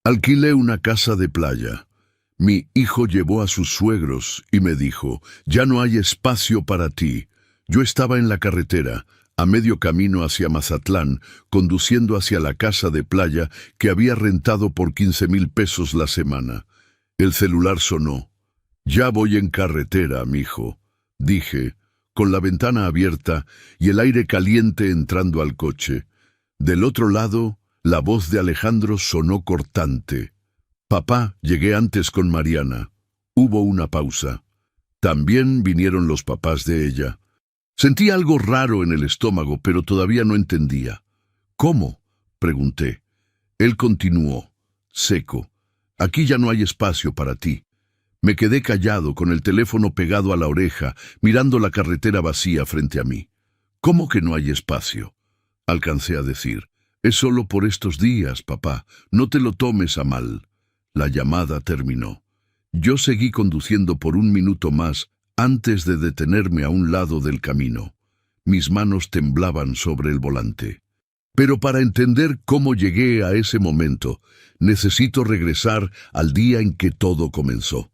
Alquilé una casa de playa. Mi hijo llevó a sus suegros y me dijo, «Ya no hay espacio para ti». Yo estaba en la carretera, a medio camino hacia Mazatlán, conduciendo hacia la casa de playa que había rentado por 15,000 pesos la semana. El celular sonó. «Ya voy en carretera, mijo», dije, con la ventana abierta y el aire caliente entrando al coche. Del otro lado, la voz de Alejandro sonó cortante. «Papá, llegué antes con Mariana». Hubo una pausa. También vinieron los papás de ella. Sentí algo raro en el estómago, pero todavía no entendía. «¿Cómo?», pregunté. Él continuó, seco. «Aquí ya no hay espacio para ti». Me quedé callado, con el teléfono pegado a la oreja, mirando la carretera vacía frente a mí. «¿Cómo que no hay espacio?», alcancé a decir. «Es solo por estos días, papá. No te lo tomes a mal». La llamada terminó. Yo seguí conduciendo por 1 minuto más antes de detenerme a un lado del camino. Mis manos temblaban sobre el volante. Pero para entender cómo llegué a ese momento, necesito regresar al día en que todo comenzó.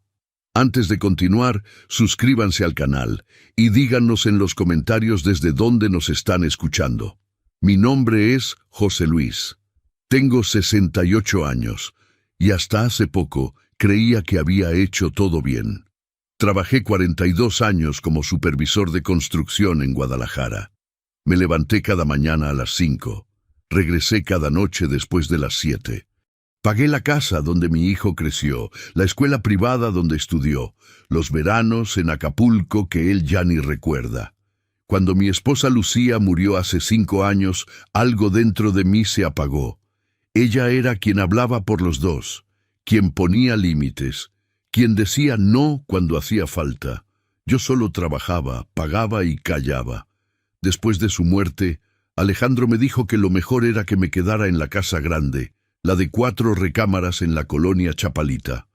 Antes de continuar, suscríbanse al canal y díganos en los comentarios desde dónde nos están escuchando. Mi nombre es José Luis. Tengo 68 años y hasta hace poco creía que había hecho todo bien. Trabajé 42 años como supervisor de construcción en Guadalajara. Me levanté cada mañana a las 5. Regresé cada noche después de las 7. Pagué la casa donde mi hijo creció, la escuela privada donde estudió, los veranos en Acapulco que él ya ni recuerda. Cuando mi esposa Lucía murió hace 5 años, algo dentro de mí se apagó. Ella era quien hablaba por los dos, quien ponía límites, quien decía no cuando hacía falta. Yo solo trabajaba, pagaba y callaba. Después de su muerte, Alejandro me dijo que lo mejor era que me quedara en la casa grande, la de 4 recámaras en la colonia Chapalita.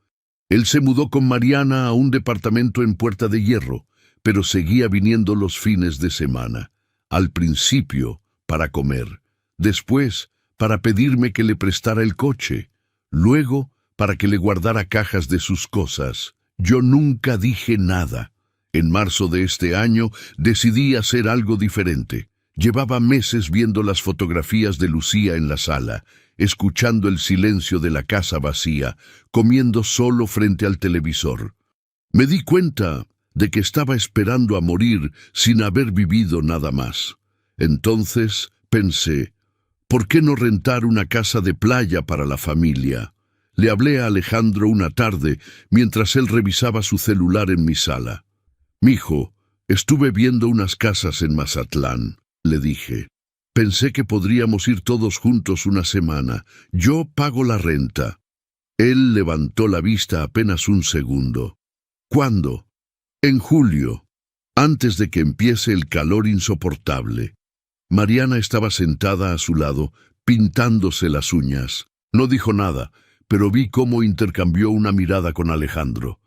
Él se mudó con Mariana a un departamento en Puerta de Hierro, pero seguía viniendo los fines de semana. Al principio, para comer. Después, para pedirme que le prestara el coche. Luego, para que le guardara cajas de sus cosas. Yo nunca dije nada. En marzo de este año decidí hacer algo diferente. Llevaba meses viendo las fotografías de Lucía en la sala, escuchando el silencio de la casa vacía, comiendo solo frente al televisor. Me di cuenta de que estaba esperando a morir sin haber vivido nada más. Entonces pensé, ¿por qué no rentar una casa de playa para la familia? Le hablé a Alejandro una tarde mientras él revisaba su celular en mi sala. «Mijo, estuve viendo unas casas en Mazatlán», le dije. «Pensé que podríamos ir todos juntos una semana. Yo pago la renta». Él levantó la vista apenas un segundo. «¿Cuándo?» «En julio, antes de que empiece el calor insoportable». Mariana estaba sentada a su lado, pintándose las uñas. No dijo nada, pero vi cómo intercambió una mirada con Alejandro.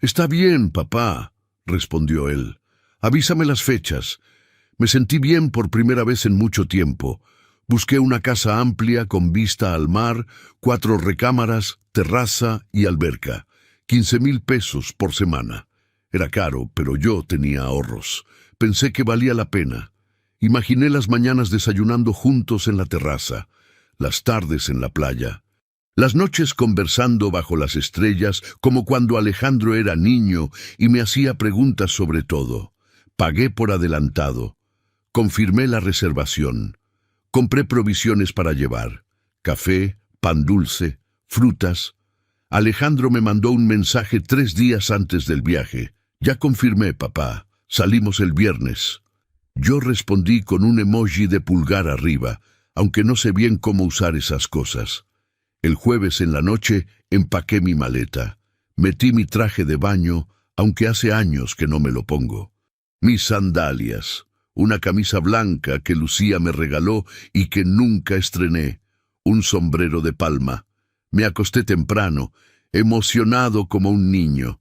«Está bien, papá», respondió él. «Avísame las fechas». Me sentí bien por primera vez en mucho tiempo. Busqué una casa amplia con vista al mar, 4 recámaras, terraza y alberca. 15,000 pesos por semana. Era caro, pero yo tenía ahorros. Pensé que valía la pena. Imaginé las mañanas desayunando juntos en la terraza, las tardes en la playa, las noches conversando bajo las estrellas como cuando Alejandro era niño y me hacía preguntas sobre todo. Pagué por adelantado. Confirmé la reservación. Compré provisiones para llevar. Café, pan dulce, frutas. Alejandro me mandó un mensaje 3 días antes del viaje. «Ya confirmé, papá. Salimos el viernes». Yo respondí con un emoji de pulgar arriba, aunque no sé bien cómo usar esas cosas. El jueves en la noche empaqué mi maleta. Metí mi traje de baño, aunque hace años que no me lo pongo. Mis sandalias. Una camisa blanca que Lucía me regaló y que nunca estrené, un sombrero de palma. Me acosté temprano, emocionado como un niño.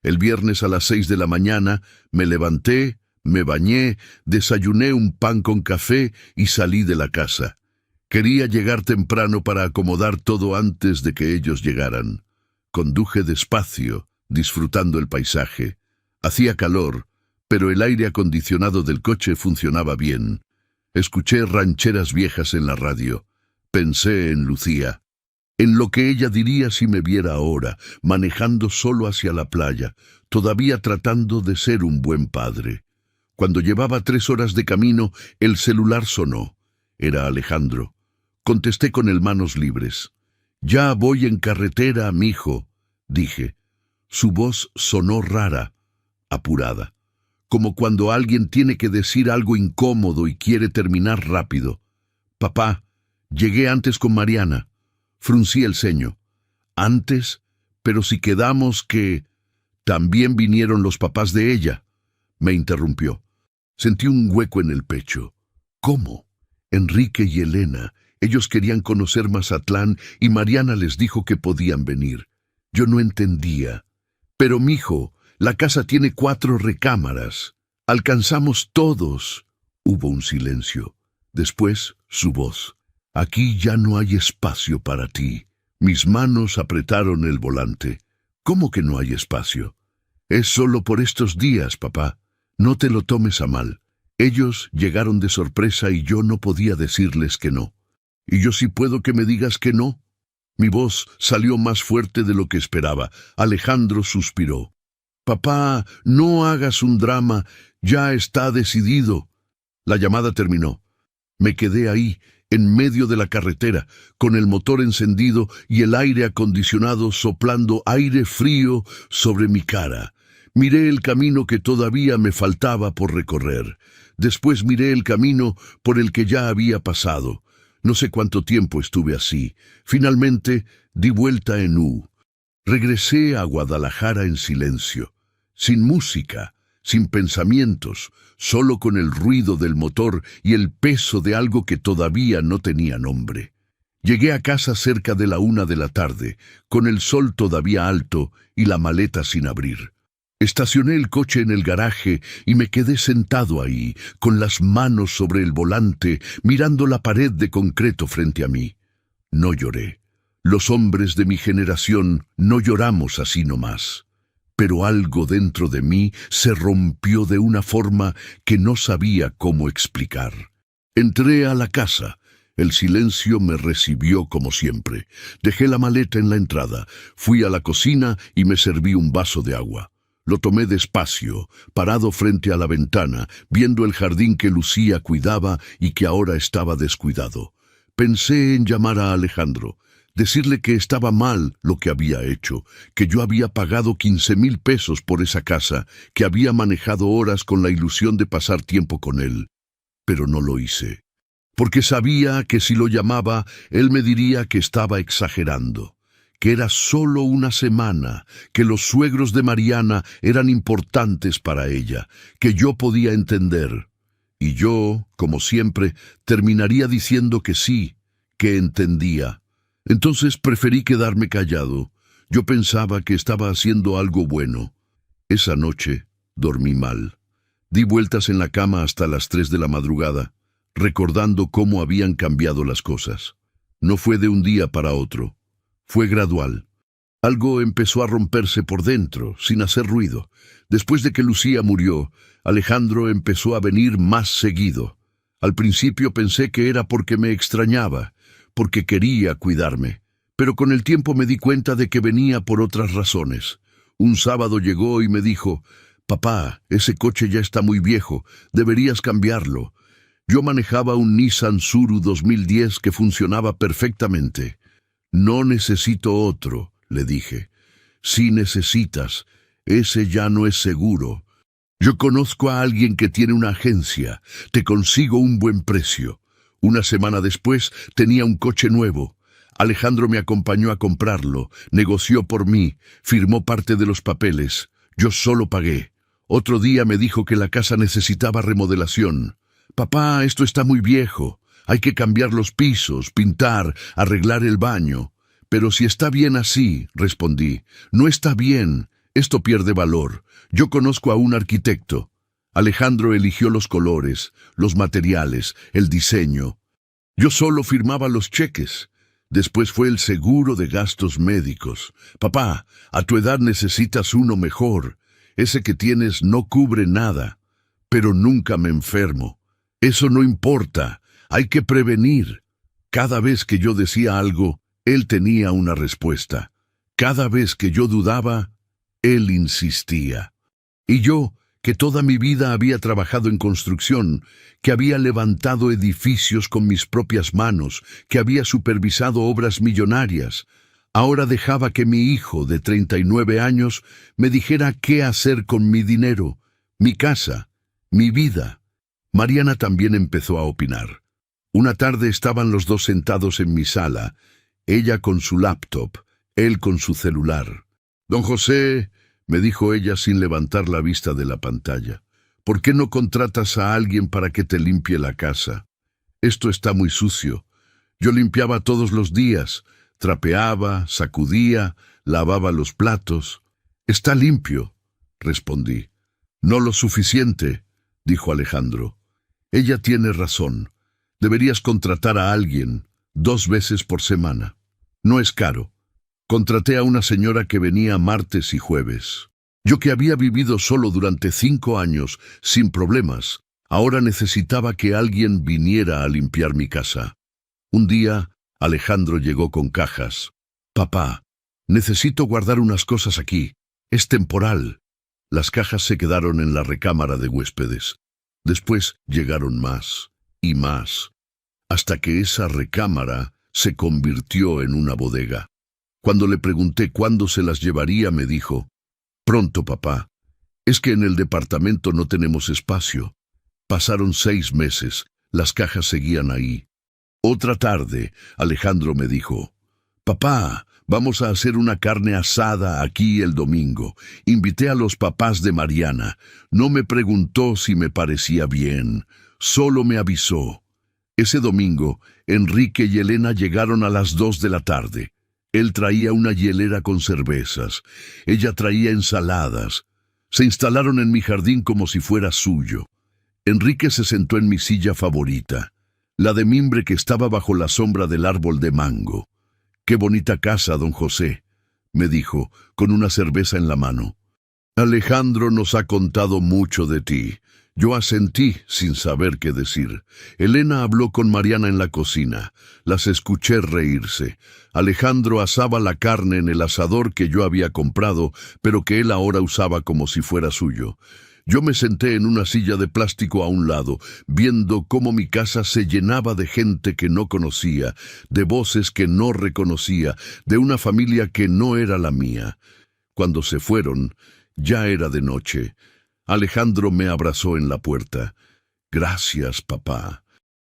El viernes a las 6 de la mañana me levanté, me bañé, desayuné un pan con café y salí de la casa. Quería llegar temprano para acomodar todo antes de que ellos llegaran. Conduje despacio, disfrutando el paisaje. Hacía calor, pero el aire acondicionado del coche funcionaba bien. Escuché rancheras viejas en la radio. Pensé en Lucía, en lo que ella diría si me viera ahora, manejando solo hacia la playa, todavía tratando de ser un buen padre. Cuando llevaba 3 horas de camino, el celular sonó. Era Alejandro. Contesté con el manos libres. «Ya voy en carretera, mijo», dije. Su voz sonó rara, apurada, como cuando alguien tiene que decir algo incómodo y quiere terminar rápido. «Papá, llegué antes con Mariana». Fruncí el ceño. «¿Antes? Pero si quedamos que...» «También vinieron los papás de ella», me interrumpió. Sentí un hueco en el pecho. «¿Cómo?» «Enrique y Elena. Ellos querían conocer Mazatlán y Mariana les dijo que podían venir. Yo no entendía. Pero, mijo, la casa tiene 4 recámaras. Alcanzamos todos». Hubo un silencio. Después, su voz. «Aquí ya no hay espacio para ti». Mis manos apretaron el volante. «¿Cómo que no hay espacio?» «Es solo por estos días, papá. No te lo tomes a mal. Ellos llegaron de sorpresa y yo no podía decirles que no». «¿Y yo sí puedo que me digas que no?» Mi voz salió más fuerte de lo que esperaba. Alejandro suspiró. «Papá, no hagas un drama. Ya está decidido». La llamada terminó. Me quedé ahí, en medio de la carretera, con el motor encendido y el aire acondicionado soplando aire frío sobre mi cara. Miré el camino que todavía me faltaba por recorrer. Después miré el camino por el que ya había pasado. No sé cuánto tiempo estuve así. Finalmente di vuelta en U. Regresé a Guadalajara en silencio, sin música, sin pensamientos, solo con el ruido del motor y el peso de algo que todavía no tenía nombre. Llegué a casa cerca de la 1 de la tarde, con el sol todavía alto y la maleta sin abrir. Estacioné el coche en el garaje y me quedé sentado ahí, con las manos sobre el volante, mirando la pared de concreto frente a mí. No lloré. Los hombres de mi generación no lloramos así nomás. Pero algo dentro de mí se rompió de una forma que no sabía cómo explicar. Entré a la casa. El silencio me recibió como siempre. Dejé la maleta en la entrada, fui a la cocina y me serví un vaso de agua. Lo tomé despacio, parado frente a la ventana, viendo el jardín que Lucía cuidaba y que ahora estaba descuidado. Pensé en llamar a Alejandro, decirle que estaba mal lo que había hecho, que yo había pagado 15,000 pesos por esa casa, que había manejado horas con la ilusión de pasar tiempo con él. Pero no lo hice, porque sabía que si lo llamaba, él me diría que estaba exagerando, que era solo una semana, que los suegros de Mariana eran importantes para ella, que yo podía entender. Y yo, como siempre, terminaría diciendo que sí, que entendía. Entonces preferí quedarme callado. Yo pensaba que estaba haciendo algo bueno. Esa noche dormí mal. Di vueltas en la cama hasta las 3 de la madrugada, recordando cómo habían cambiado las cosas. No fue de un día para otro. Fue gradual. Algo empezó a romperse por dentro, sin hacer ruido. Después de que Lucía murió, Alejandro empezó a venir más seguido. Al principio pensé que era porque me extrañaba, porque quería cuidarme. Pero con el tiempo me di cuenta de que venía por otras razones. Un sábado llegó y me dijo: «Papá, ese coche ya está muy viejo, deberías cambiarlo». Yo manejaba un Nissan Suru 2010 que funcionaba perfectamente. «No necesito otro», le dije. «Sí necesitas. Ese ya no es seguro. Yo conozco a alguien que tiene una agencia. Te consigo un buen precio». Una semana después tenía un coche nuevo. Alejandro me acompañó a comprarlo, negoció por mí, firmó parte de los papeles. Yo solo pagué. Otro día me dijo que la casa necesitaba remodelación. «Papá, esto está muy viejo. Hay que cambiar los pisos, pintar, arreglar el baño». «Pero si está bien así», respondí. «No está bien. Esto pierde valor. Yo conozco a un arquitecto». Alejandro eligió los colores, los materiales, el diseño. Yo solo firmaba los cheques. Después fue el seguro de gastos médicos. Papá, a tu edad necesitas uno mejor. Ese que tienes no cubre nada. Pero nunca me enfermo. Eso no importa. Hay que prevenir. Cada vez que yo decía algo, él tenía una respuesta. Cada vez que yo dudaba, él insistía. Y yo, que toda mi vida había trabajado en construcción, que había levantado edificios con mis propias manos, que había supervisado obras millonarias, ahora dejaba que mi hijo de 39 años me dijera qué hacer con mi dinero, mi casa, mi vida. Mariana también empezó a opinar. Una tarde estaban los dos sentados en mi sala, ella con su laptop, él con su celular. «Don José», me dijo ella sin levantar la vista de la pantalla, «¿por qué no contratas a alguien para que te limpie la casa? Esto está muy sucio. Yo limpiaba todos los días, trapeaba, sacudía, lavaba los platos. Está limpio», respondí. «No lo suficiente», dijo Alejandro. «Ella tiene razón. Deberías contratar a alguien 2 veces por semana. No es caro. Contraté a una señora que venía martes y jueves. Yo que había vivido solo durante 5 años, sin problemas, ahora necesitaba que alguien viniera a limpiar mi casa. Un día, Alejandro llegó con cajas. «Papá, necesito guardar unas cosas aquí. Es temporal». Las cajas se quedaron en la recámara de huéspedes. Después llegaron más y más, hasta que esa recámara se convirtió en una bodega. Cuando le pregunté cuándo se las llevaría, me dijo: «Pronto, papá. Es que en el departamento no tenemos espacio». Pasaron 6 meses. Las cajas seguían ahí. Otra tarde, Alejandro me dijo: «Papá, vamos a hacer una carne asada aquí el domingo. Invité a los papás de Mariana. No me preguntó si me parecía bien. Solo me avisó». Ese domingo, Enrique y Elena llegaron a las 2 de la tarde. Él traía una hielera con cervezas. Ella traía ensaladas. Se instalaron en mi jardín como si fuera suyo. Enrique se sentó en mi silla favorita, la de mimbre que estaba bajo la sombra del árbol de mango. «Qué bonita casa, don José», me dijo, con una cerveza en la mano. «Alejandro nos ha contado mucho de ti». Yo asentí sin saber qué decir. Elena habló con Mariana en la cocina. Las escuché reírse. Alejandro asaba la carne en el asador que yo había comprado, pero que él ahora usaba como si fuera suyo. Yo me senté en una silla de plástico a un lado, viendo cómo mi casa se llenaba de gente que no conocía, de voces que no reconocía, de una familia que no era la mía. Cuando se fueron, ya era de noche. Alejandro me abrazó en la puerta. «Gracias, papá.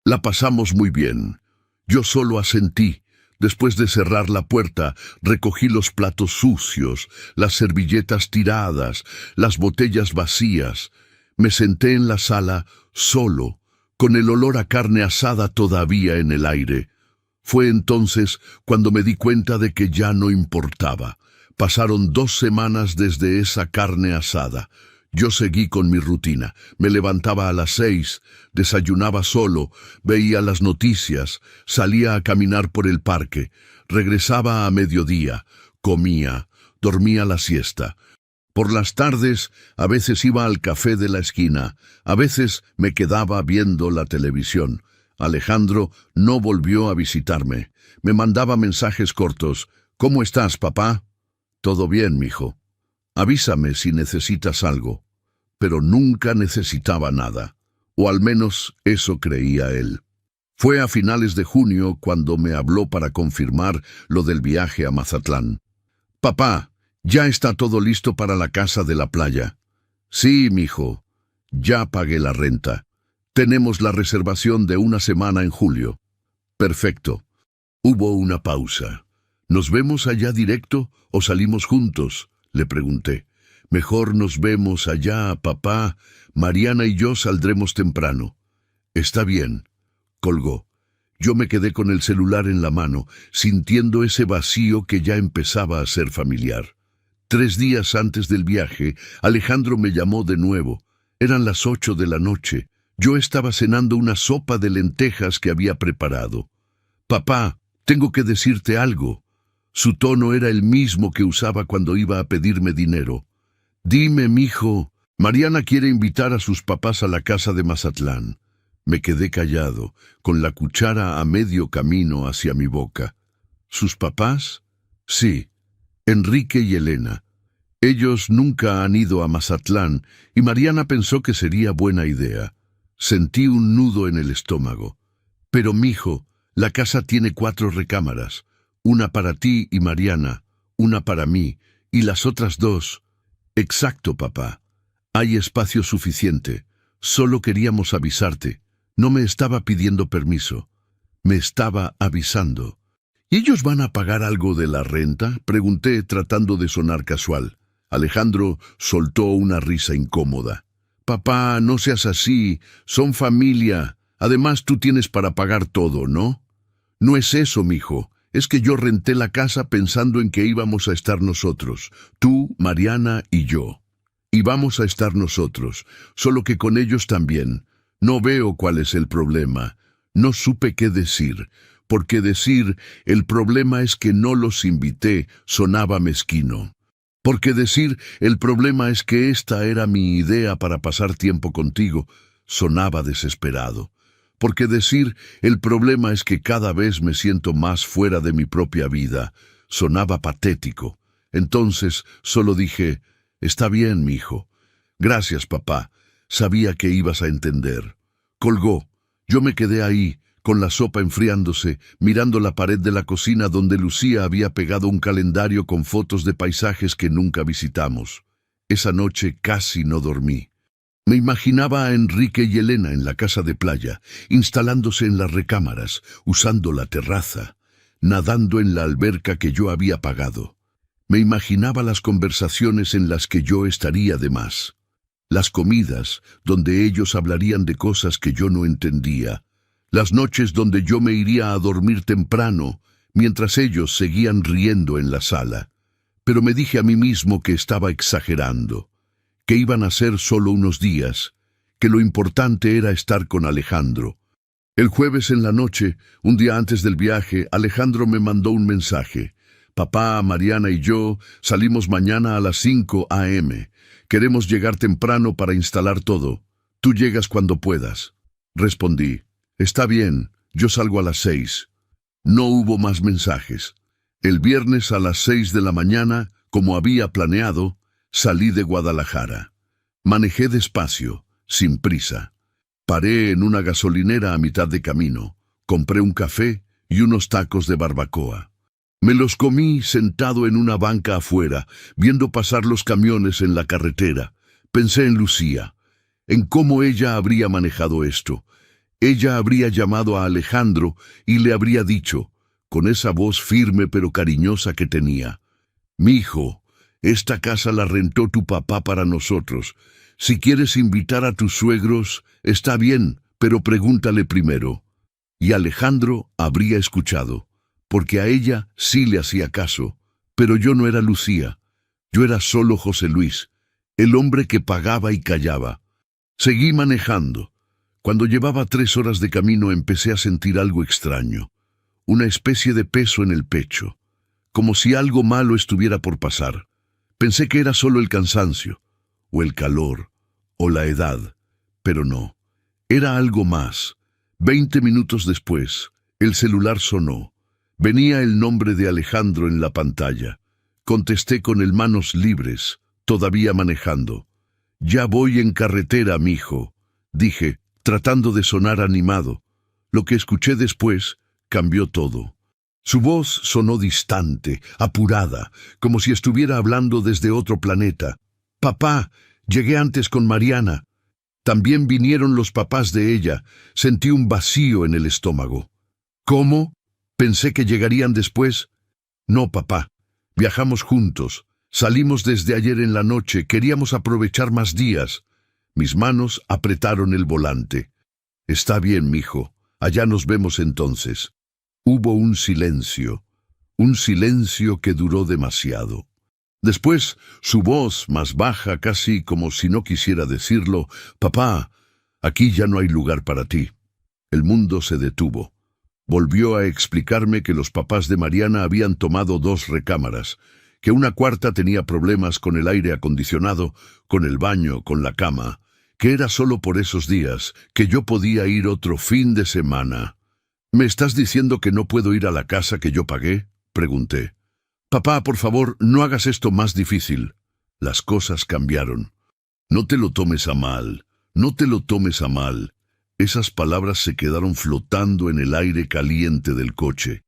La pasamos muy bien». Yo solo asentí. Después de cerrar la puerta, recogí los platos sucios, las servilletas tiradas, las botellas vacías. Me senté en la sala, solo, con el olor a carne asada todavía en el aire. Fue entonces cuando me di cuenta de que ya no importaba. Pasaron 2 semanas desde esa carne asada. Yo seguí con mi rutina. Me levantaba a las 6, desayunaba solo, veía las noticias, salía a caminar por el parque, regresaba a mediodía, comía, dormía la siesta. Por las tardes, a veces iba al café de la esquina, a veces me quedaba viendo la televisión. Alejandro no volvió a visitarme. Me mandaba mensajes cortos. «¿Cómo estás, papá?» «Todo bien, mijo. Avísame si necesitas algo». Pero nunca necesitaba nada, o al menos eso creía él. Fue a finales de junio cuando me habló para confirmar lo del viaje a Mazatlán. «Papá, ya está todo listo para la casa de la playa». «Sí, mijo, ya pagué la renta. Tenemos la reservación de 1 semana en julio». «Perfecto». Hubo una pausa. «¿Nos vemos allá directo o salimos juntos?», le pregunté. «Mejor nos vemos allá, papá. Mariana y yo saldremos temprano». «Está bien», colgó. Yo me quedé con el celular en la mano, sintiendo ese vacío que ya empezaba a ser familiar. 3 días antes del viaje, Alejandro me llamó de nuevo. Eran las 8 de la noche. Yo estaba cenando una sopa de lentejas que había preparado. Papá, tengo que decirte algo. Su tono era el mismo que usaba cuando iba a pedirme dinero. Dime, mijo, Mariana quiere invitar a sus papás a la casa de Mazatlán. Me quedé callado, con la cuchara a medio camino hacia mi boca. ¿Sus papás? Sí, Enrique y Elena. Ellos nunca han ido a Mazatlán y Mariana pensó que sería buena idea. Sentí un nudo en el estómago. Pero, mijo, la casa tiene 4 recámaras. Una para ti y Mariana, una para mí, y las otras 2. Exacto, papá. Hay espacio suficiente. Solo queríamos avisarte. No me estaba pidiendo permiso. Me estaba avisando. ¿Y ellos van a pagar algo de la renta?, pregunté tratando de sonar casual. Alejandro soltó una risa incómoda. Papá, no seas así. Son familia. Además, tú tienes para pagar todo, ¿no? No es eso, mijo. Es que yo renté la casa pensando en que íbamos a estar nosotros. Tú, Mariana y yo. Y vamos a estar nosotros. Solo que con ellos también. No veo cuál es el problema. No supe qué decir. Porque decir, el problema es que no los invité, sonaba mezquino. Porque decir, el problema es que esta era mi idea para pasar tiempo contigo, sonaba desesperado. Porque decir, el problema es que cada vez me siento más fuera de mi propia vida, sonaba patético. Entonces solo dije, está bien, mijo. Gracias, papá. Sabía que ibas a entender. Colgó. Yo me quedé ahí, con la sopa enfriándose, mirando la pared de la cocina donde Lucía había pegado un calendario con fotos de paisajes que nunca visitamos. Esa noche casi no dormí. Me imaginaba a Enrique y Elena en la casa de playa, instalándose en las recámaras, usando la terraza, nadando en la alberca que yo había pagado. Me imaginaba las conversaciones en las que yo estaría de más. Las comidas, donde ellos hablarían de cosas que yo no entendía. Las noches donde yo me iría a dormir temprano, mientras ellos seguían riendo en la sala. Pero me dije a mí mismo que estaba exagerando, que iban a ser solo unos días, que lo importante era estar con Alejandro. El jueves en la noche, un día antes del viaje, Alejandro me mandó un mensaje. Papá, Mariana y yo salimos mañana a las 5 a.m. Queremos llegar temprano para instalar todo. Tú llegas cuando puedas. Respondí. Está bien, yo salgo a las 6. No hubo más mensajes. El viernes a las 6 de la mañana, como había planeado, salí de Guadalajara. Manejé despacio, sin prisa. Paré en una gasolinera a mitad de camino. Compré un café y unos tacos de barbacoa. Me los comí sentado en una banca afuera, viendo pasar los camiones en la carretera. Pensé en Lucía, en cómo ella habría manejado esto. Ella habría llamado a Alejandro y le habría dicho, con esa voz firme pero cariñosa que tenía, «Mijo, esta casa la rentó tu papá para nosotros. Si quieres invitar a tus suegros, está bien, pero pregúntale primero». Y Alejandro habría escuchado, porque a ella sí le hacía caso, pero yo no era Lucía. Yo era solo José Luis, el hombre que pagaba y callaba. Seguí manejando. Cuando llevaba 3 horas de camino empecé a sentir algo extraño, una especie de peso en el pecho, como si algo malo estuviera por pasar. Pensé que era solo el cansancio, o el calor, o la edad, pero no, era algo más. 20 minutos después, el celular sonó. Venía el nombre de Alejandro en la pantalla. Contesté con el manos libres, todavía manejando. «Ya voy en carretera, mijo», dije, tratando de sonar animado. Lo que escuché después cambió todo. Su voz sonó distante, apurada, como si estuviera hablando desde otro planeta. «Papá, llegué antes con Mariana. También vinieron los papás de ella. Sentí un vacío en el estómago». «¿Cómo? Pensé que llegarían después». «No, papá. Viajamos juntos. Salimos desde ayer en la noche. Queríamos aprovechar más días». Mis manos apretaron el volante. «Está bien, mijo. Allá nos vemos entonces». Hubo un silencio que duró demasiado. Después, su voz, más baja, casi como si no quisiera decirlo, «Papá, Aquí ya no hay lugar para ti. El mundo se detuvo. Volvió a explicarme que los papás de Mariana habían tomado 2 recámaras, que una cuarta tenía problemas con el aire acondicionado, con el baño, con la cama, que era solo por esos días, que yo podía ir otro fin de semana. ¿Me estás diciendo que no puedo ir a la casa que yo pagué?, pregunté. Papá, por favor, no hagas esto más difícil. Las cosas cambiaron. No te lo tomes a mal, no te lo tomes a mal. Esas palabras se quedaron flotando en el aire caliente del coche.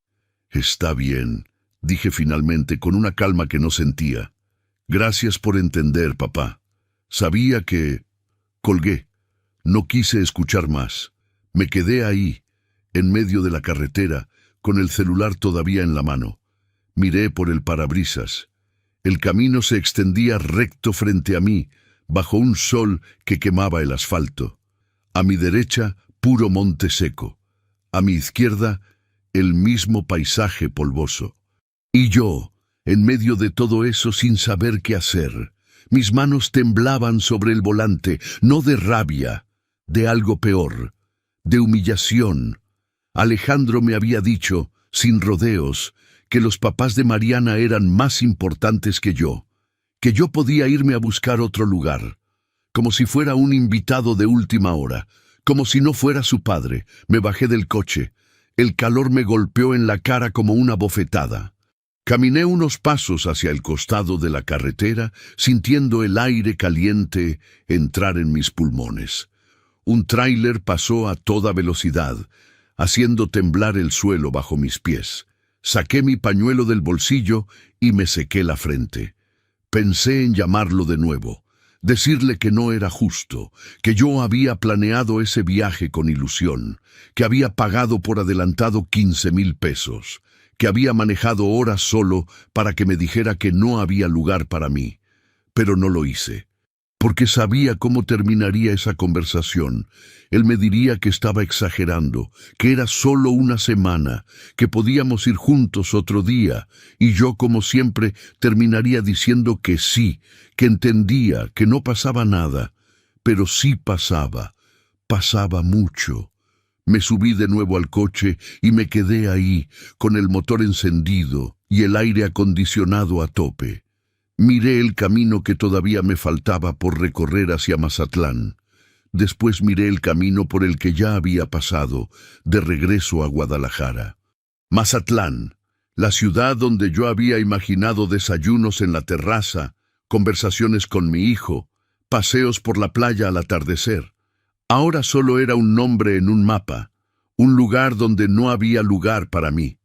Está bien, dije finalmente con una calma que no sentía. Gracias por entender, papá. Sabía que... Colgué. No quise escuchar más. Me quedé ahí, en medio de la carretera, con el celular todavía en la mano. Miré por el parabrisas. El camino se extendía recto frente a mí, bajo un sol que quemaba el asfalto. A mi derecha, puro monte seco. A mi izquierda, el mismo paisaje polvoso. Y yo, en medio de todo eso sin saber qué hacer. Mis manos temblaban sobre el volante, no de rabia, de algo peor, de humillación. Alejandro me había dicho, sin rodeos, que los papás de Mariana eran más importantes que yo podía irme a buscar otro lugar, como si fuera un invitado de última hora, como si no fuera su padre. Me bajé del coche. El calor me golpeó en la cara como una bofetada. Caminé unos pasos hacia el costado de la carretera, sintiendo el aire caliente entrar en mis pulmones. Un tráiler pasó a toda velocidad, haciendo temblar el suelo bajo mis pies. Saqué mi pañuelo del bolsillo y me sequé la frente. Pensé en llamarlo de nuevo, decirle que no era justo, que yo había planeado ese viaje con ilusión, que había pagado por adelantado 15,000 pesos, que había manejado horas solo para que me dijera que no había lugar para mí. Pero no lo hice, porque sabía cómo terminaría esa conversación. Él me diría que estaba exagerando, que era solo una semana, que podíamos ir juntos otro día, y yo, como siempre, terminaría diciendo que sí, que entendía, que no pasaba nada. Pero sí pasaba mucho. Me subí de nuevo al coche y me quedé ahí, con el motor encendido y el aire acondicionado a tope. Miré el camino que todavía me faltaba por recorrer hacia Mazatlán. Después miré el camino por el que ya había pasado, de regreso a Guadalajara. Mazatlán, la ciudad donde yo había imaginado desayunos en la terraza, conversaciones con mi hijo, paseos por la playa al atardecer. Ahora solo era un nombre en un mapa, un lugar donde no había lugar para mí.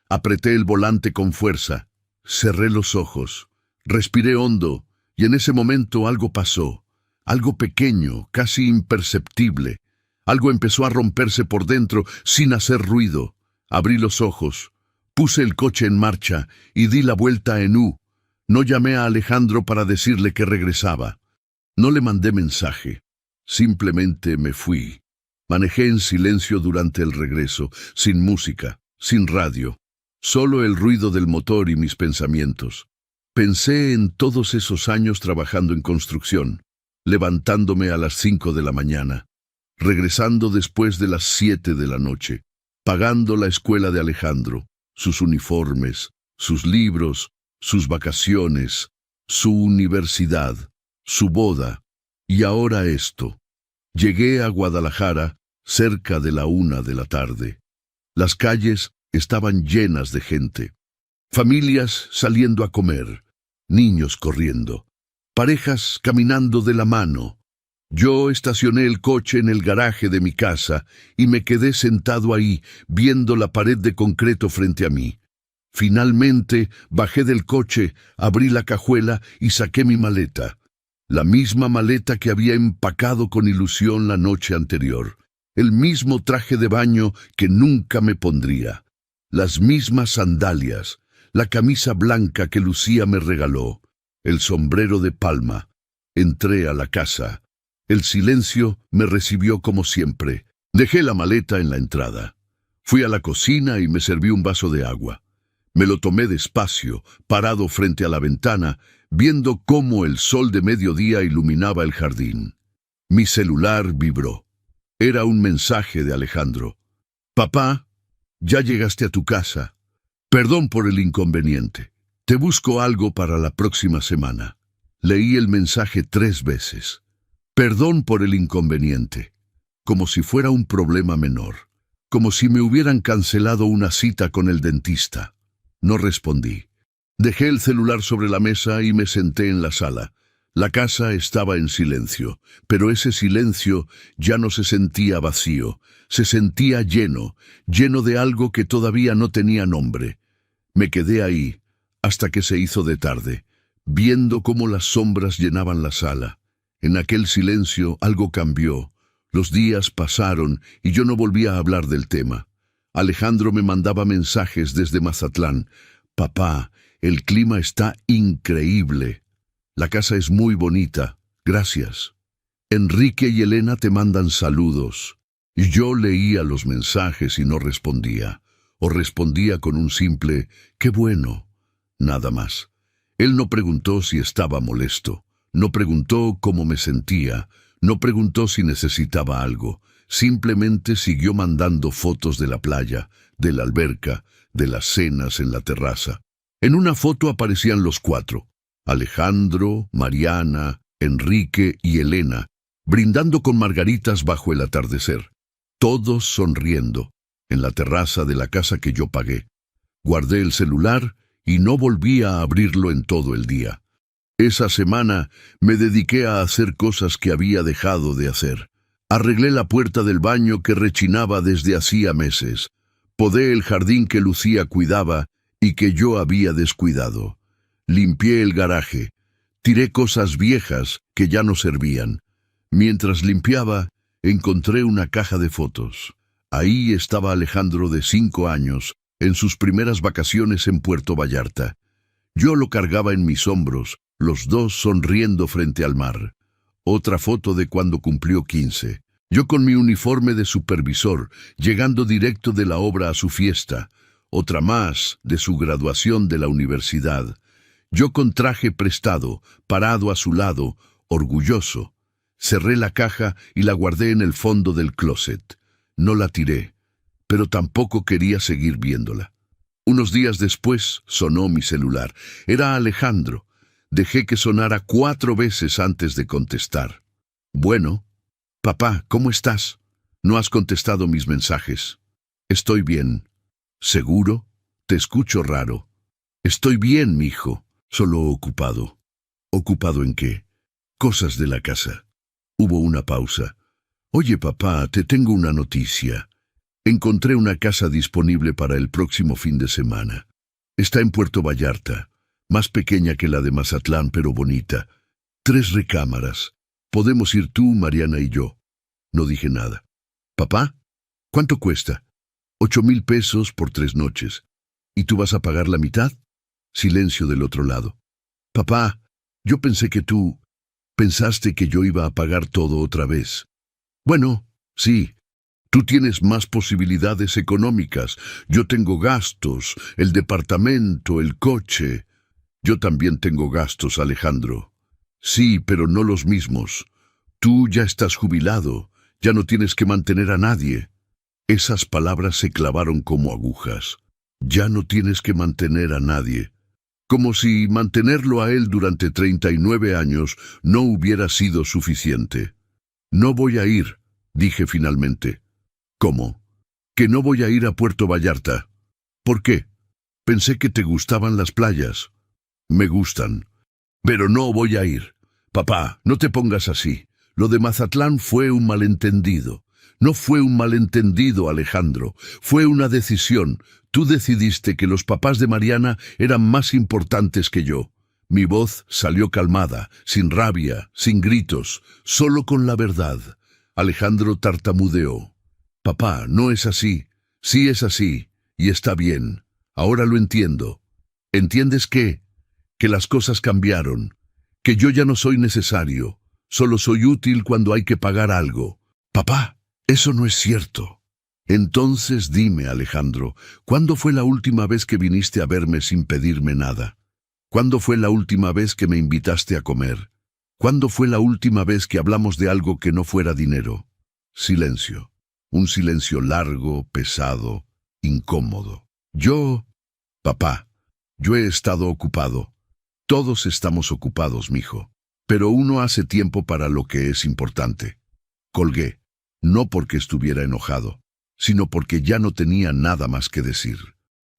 Apreté el volante con fuerza, cerré los ojos, respiré hondo, y en ese momento algo pasó. Algo pequeño, casi imperceptible. Algo empezó a romperse por dentro sin hacer ruido. Abrí los ojos, puse el coche en marcha y di la vuelta en U. No llamé a Alejandro para decirle que regresaba. No le mandé mensaje. Simplemente me fui. Manejé en silencio durante el regreso, sin música, sin radio. Solo el ruido del motor y mis pensamientos. Pensé en todos esos años trabajando en construcción, levantándome a las 5 de la mañana, regresando después de las 7 de la noche, pagando la escuela de Alejandro, sus uniformes, sus libros, sus vacaciones, su universidad, su boda, y ahora esto. Llegué a Guadalajara cerca de la 1 de la tarde. Las calles estaban llenas de gente. Familias saliendo a comer, niños corriendo, parejas caminando de la mano. Yo estacioné el coche en el garaje de mi casa y me quedé sentado ahí, viendo la pared de concreto frente a mí. Finalmente bajé del coche, abrí la cajuela y saqué mi maleta. La misma maleta que había empacado con ilusión la noche anterior. El mismo traje de baño que nunca me pondría. Las mismas sandalias. La camisa blanca que Lucía me regaló, el sombrero de palma. Entré a la casa. El silencio me recibió como siempre. Dejé la maleta en la entrada. Fui a la cocina y me serví un vaso de agua. Me lo tomé despacio, parado frente a la ventana, viendo cómo el sol de mediodía iluminaba el jardín. Mi celular vibró. Era un mensaje de Alejandro. Papá, ya llegaste a tu casa. Perdón por el inconveniente. Te busco algo para la próxima semana. Leí el mensaje 3 veces. Perdón por el inconveniente. Como si fuera un problema menor. Como si me hubieran cancelado una cita con el dentista. No respondí. Dejé el celular sobre la mesa y me senté en la sala. La casa estaba en silencio, pero ese silencio ya no se sentía vacío, se sentía lleno, lleno de algo que todavía no tenía nombre. Me quedé ahí, hasta que se hizo de tarde, viendo cómo las sombras llenaban la sala. En aquel silencio algo cambió. Los días pasaron y yo no volví a hablar del tema. Alejandro me mandaba mensajes desde Mazatlán. Papá, el clima está increíble. La casa es muy bonita. Gracias. Enrique y Elena te mandan saludos. Y yo leía los mensajes y no respondía. O respondía con un simple «qué bueno». Nada más. Él no preguntó si estaba molesto. No preguntó cómo me sentía. No preguntó si necesitaba algo. Simplemente siguió mandando fotos de la playa, de la alberca, de las cenas en la terraza. En una foto aparecían los 4. Alejandro, Mariana, Enrique y Elena, brindando con margaritas bajo el atardecer. Todos sonriendo, en la terraza de la casa que yo pagué. Guardé el celular y no volví a abrirlo en todo el día. Esa semana me dediqué a hacer cosas que había dejado de hacer. Arreglé la puerta del baño que rechinaba desde hacía meses. Podé el jardín que Lucía cuidaba y que yo había descuidado. Limpié el garaje. Tiré cosas viejas que ya no servían. Mientras limpiaba, encontré una caja de fotos. Ahí estaba Alejandro de 5 años, en sus primeras vacaciones en Puerto Vallarta. Yo lo cargaba en mis hombros, los dos sonriendo frente al mar. Otra foto de cuando cumplió 15. Yo con mi uniforme de supervisor, llegando directo de la obra a su fiesta. Otra más de su graduación de la universidad. Yo con traje prestado, parado a su lado, orgulloso. Cerré la caja y la guardé en el fondo del closet. No la tiré, pero tampoco quería seguir viéndola. Unos días después sonó mi celular. Era Alejandro. Dejé que sonara 4 veces antes de contestar. Bueno, papá, ¿cómo estás? No has contestado mis mensajes. Estoy bien. ¿Seguro? Te escucho raro. Estoy bien, mijo. Solo ocupado. ¿Ocupado en qué? Cosas de la casa. Hubo una pausa. Oye, papá, te tengo una noticia. Encontré una casa disponible para el próximo fin de semana. Está en Puerto Vallarta. Más pequeña que la de Mazatlán, pero bonita. 3 recámaras. Podemos ir tú, Mariana y yo. No dije nada. ¿Papá? ¿Cuánto cuesta? 8,000 pesos por 3 noches. ¿Y tú vas a pagar la mitad? Silencio del otro lado. Papá, yo pensé que tú... pensaste que yo iba a pagar todo otra vez. Bueno, sí. Tú tienes más posibilidades económicas. Yo tengo gastos, el departamento, el coche. Yo también tengo gastos, Alejandro. Sí, pero no los mismos. Tú ya estás jubilado. Ya no tienes que mantener a nadie. Esas palabras se clavaron como agujas. Ya no tienes que mantener a nadie. Como si mantenerlo a él durante 39 años no hubiera sido suficiente. No voy a ir, dije finalmente. ¿Cómo? ¿Que no voy a ir a Puerto Vallarta? ¿Por qué? Pensé que te gustaban las playas. Me gustan. Pero no voy a ir. Papá, no te pongas así. Lo de Mazatlán fue un malentendido. No fue un malentendido, Alejandro. Fue una decisión. Tú decidiste que los papás de Mariana eran más importantes que yo. Mi voz salió calmada, sin rabia, sin gritos, solo con la verdad. Alejandro tartamudeó. Papá, no es así. Sí es así, y está bien. Ahora lo entiendo. ¿Entiendes qué? Que las cosas cambiaron. Que yo ya no soy necesario. Solo soy útil cuando hay que pagar algo. Papá, eso no es cierto. Entonces dime, Alejandro, ¿cuándo fue la última vez que viniste a verme sin pedirme nada? ¿Cuándo fue la última vez que me invitaste a comer? ¿Cuándo fue la última vez que hablamos de algo que no fuera dinero? Silencio. Un silencio largo, pesado, incómodo. Papá, yo he estado ocupado. Todos estamos ocupados, mijo. Pero uno hace tiempo para lo que es importante. Colgué, no porque estuviera enojado, sino porque ya no tenía nada más que decir.